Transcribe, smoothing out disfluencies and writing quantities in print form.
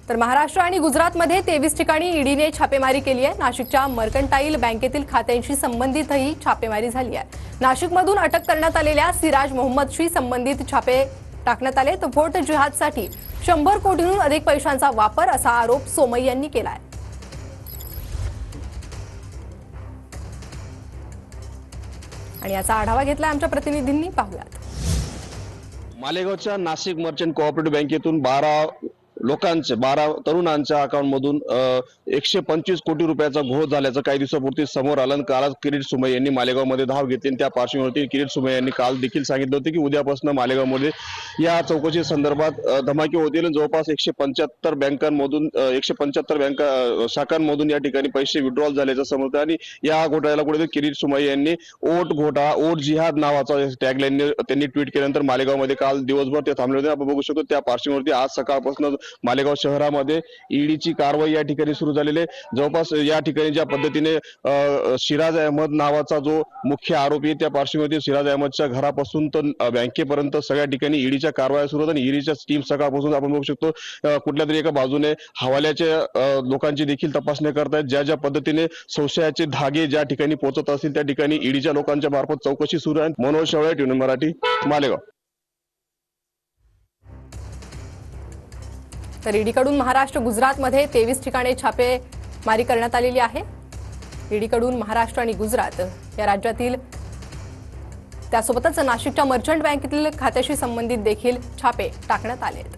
तर महाराष्ट्र आणि गुजरातमध्ये 23 ठिकाणी ईडीने छापेमारी केली आहे। नाशिकच्या मर्कंटाईल बँकेतील खात्यांशी संबंधितही छापेमारी झाली आहे। नाशिकमधून अटक करण्यात आलेल्या सिराज मोहम्मदशी संबंधित छापे टाकण्यात आले। तर व्होट जिहादसाठी 100 कोटींहून अधिक पैशांचा वापर असा आरोप सोमय्या यांनी केला आहे। आणि याचा आढावा घेतला आमच्या प्रतिनिधींनी, पाहूयात। मालेगावच्या नाशिक मर्चंट कोऑपरेटिव्ह बँकेतून 12 तरुणांच्या अकाउंटमधून 125 कोटी रुपयाचा घोळ झाल्याचं काही दिवसापूर्वी समोर आलं। काल किरीट सोमय्या यांनी मालेगावमध्ये धाव घेतली आणि त्या पार्श्वभूमीवरती किरीट सोमय्या यांनी काल देखील सांगितलं होतं की उद्यापासून मालेगावमध्ये या चौकशी संदर्भात धमाके होतील। जवळपास 175 बँकांमधून 175 बँका शाखांमधून या ठिकाणी पैसे विड्रॉल झाल्याचं समजतं आणि या घोटाळ्याला कुठेतरी किरीट सोमय्या यांनी ओट जिहाद नावाचा टॅगलाईन त्यांनी ट्विट केल्यानंतर मालेगावमध्ये काल दिवसभर ते थांबले होते। आपण बघू शकतो त्या पार्श्वभूमीवरती आज सकाळपासून मालेगाव शहरामध्ये ईडीची कारवाई या ठिकाणी सुरू झालेली आहे। जवळपास या ठिकाणी ज्या पद्धतीने सिराज अहमद नावाचा जो मुख्य आरोपी आहे त्या पार्श्वभूमीवरती सिराज अहमदच्या घरापासून तर बँकेपर्यंत सगळ्या ठिकाणी ईडीच्या कारवाया सुरू होतात आणि ईडीच्या टीम सकाळपासून आपण बघू शकतो कुठल्या तरी एका बाजूने हवाल्याच्या लोकांची देखील तपासणी करतायत। ज्या पद्धतीने संशयाचे धागे ज्या ठिकाणी पोहोचत असतील त्या ठिकाणी ईडीच्या लोकांच्या मार्फत चौकशी सुरू आहे। मनोज शेवळे, टीव्ही मराठी, मालेगाव। तर ईडीकडून महाराष्ट्र गुजरातमध्ये 23 ठिकाणी छापेमारी करण्यात आलेली आहे। ईडीकडून महाराष्ट्र आणि गुजरात या राज्यातील त्यासोबतच नाशिकच्या मर्चंट बँकेतील खात्याशी संबंधित देखील छापे टाकण्यात आले आहेत।